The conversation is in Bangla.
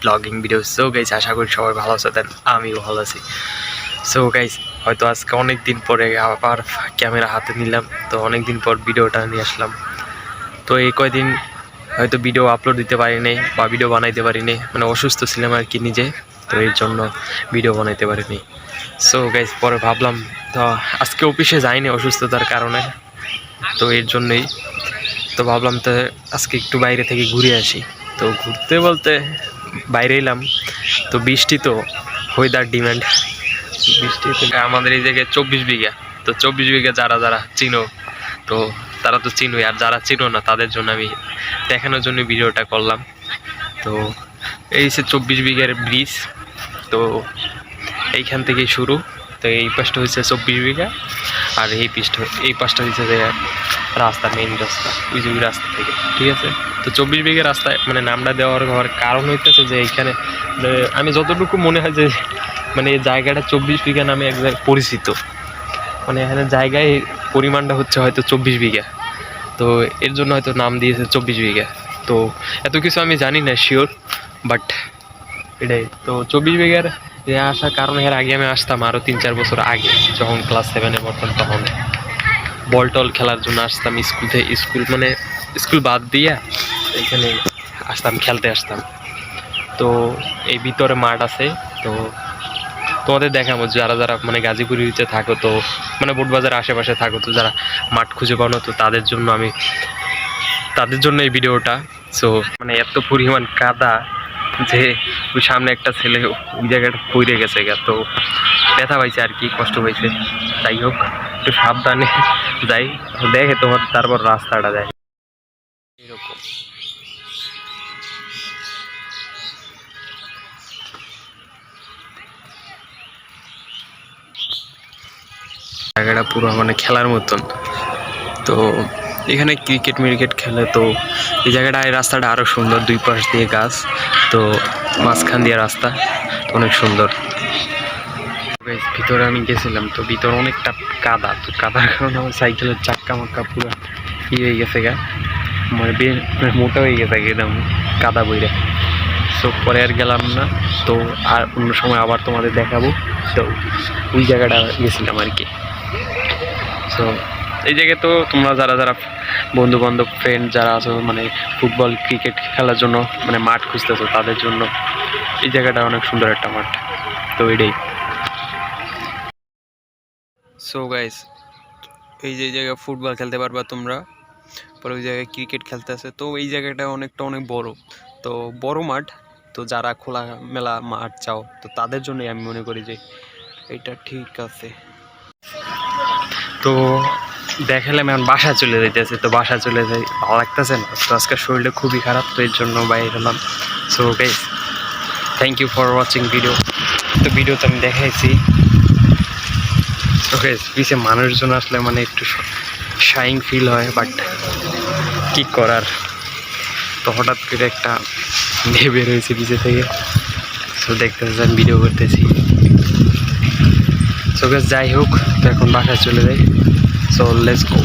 Blogging video. সো গাইস, আশা করি সবাই ভালো আছেন, আমিও ভালো আছি। সো গাইস, হয়তো আজকে অনেক দিন পরে আবার ক্যামেরা হাতে নিলাম, তো অনেক দিন পর ভিডিওটা নিয়ে আসলাম। তো এই কয়দিন হয়তো ভিডিও আপলোড দিতে পারিনি বা ভিডিও বানাইতে পারিনি, মানে অসুস্থ ছিলাম আর কি নিজে, তো এর জন্য ভিডিও বানাইতে পারিনি। সো গাইস, পরে ভাবলাম তো আজকে অফিসে যাইনি অসুস্থতার কারণে, তো এর জন্যই তো ভাবলাম তো আজকে একটু বাইরে থেকে ঘুরে আসি। তো ঘুরতে বলতে বাইরে এলাম, তো বৃষ্টি, তো ওয়েদার ডিমান্ড বৃষ্টি থেকে আমাদের এই জায়গায় 24 বিঘা। তো 24 বিঘা যারা যারা চিনো তো তারা তো চিনোই, আর যারা চিনো না তাদের জন্য আমি দেখানোর জন্য ভিডিওটা করলাম। তো এই সে 24 বিঘার ব্রিজ, তো এইখান থেকেই শুরু। তো এই পাশটা হচ্ছে 24 বিঘা, আর এই পাশটা হচ্ছে যে রাস্তা, মেইন রাস্তা, ওই যে রাস্তা থেকে, ঠিক আছে। তো 24 বিঘা রাস্তায় মানে নামটা দেওয়ার কারণ হইতেছে যে এইখানে আমি যতটুকু মনে হয় যে মানে এই জায়গাটা 24 বিঘা নামে এক জায়গায় পরিচিত, মানে এখানে জায়গায় পরিমাণটা হচ্ছে হয়তো 24 বিঘা, তো এর জন্য হয়তো নাম দিয়েছে 24 বিঘা। তো এত কিছু আমি জানি না শিওর, বাট এটাই। তো 24 বিঘার আসার কারণ, এর আগে আমি আসতাম আরও 3-4 বছর আগে, যখন ক্লাস 7-এ পড়তাম, তখন বল টল খেলার জন্য আসতাম স্কুল মানে স্কুল বাদ দিয়ে এখানে আসতাম, খেলতে আসতাম। তো এই ভিতরে মাঠ আছে, তো তোমাদের দেখাবো যারা যারা মানে গাজীপুরিতে থাকো, তো মানে বোটবাজারের আশেপাশে থাকো, তো যারা মাঠ খুঁজে পাও না, তো তাদের জন্য এই ভিডিওটা। সো মানে এত পরিমাণ কাদা যে ওই সামনে একটা ছেলে ওই জায়গাটা পড়ে গেছে গা, তো ব্যথা পাইছে আর কি, কষ্ট পাইছে। যাই হোক, একটু সাবধানে যাই, দেখে তোমার তারপর রাস্তাটা দেয় এরকম। জায়গাটা পুরো মানে খেলার মতন, তো এখানে ক্রিকেট খেলে। তো এই জায়গাটা, এই রাস্তাটা আরও সুন্দর, দুই পাশ দিয়ে গাছ, তো মাঝখান দিয়ে রাস্তা, অনেক সুন্দর। ভিতরে আমি গেছিলাম, তো ভিতরে অনেকটা কাদা, তো কাদার কারণে আমার সাইকেলের চাক্কা মাক্কা পুরো হয়ে গেছে গা, মানে মোটা হয়ে গেছে একদম কাদা বইরে। সো পরে আর গেলাম না, তো আর অন্য সময় আবার তোমাদের দেখাবো। তো ওই জায়গাটা গেছিলাম আর কি। সো এই জায়গায় তো তোমরা যারা যারা বন্ধু বান্ধব ফ্রেন্ড যারা আছো, মানে ফুটবল ক্রিকেট খেলার জন্য মানে মাঠ খুঁজতেছো, তাদের জন্য এই জায়গাটা অনেক সুন্দর একটা মাঠ। তো এটাই। সো গাইস, এই যে জায়গায় ফুটবল খেলতে পারবা তোমরা, পরে ওই জায়গায় ক্রিকেট খেলতে আছে। তো এই জায়গাটা অনেক বড়, তো বড় মাঠ। তো যারা খোলা মেলা মাঠ চাও, তো তাদের জন্যই আমি মনে করি যে এটা ঠিক আছে। তো দেখালাম, এখন বাসা চলে যাইতেছে, তো বাসা চলে যাই, ভালো লাগতেছে না, তো আজকে শরীরটা খুবই খারাপ, তো এর জন্য বাইরে হলাম। So guys, thank you for watching video. তো ভিডিওতে আমি দেখাইছি। তো গাইস, পিছে মানুষজন আসলে মানে একটু শাইং ফিল হয়, বাট কি করার। তো হঠাৎ করে একটা মেয়ে বের হয়েছে পিছে থেকে, সো দেখতেছি আমি ভিডিও করতেছি। সো গাইস, যাই হোক, তো এখন বাসায় চলে যাই। So let's go.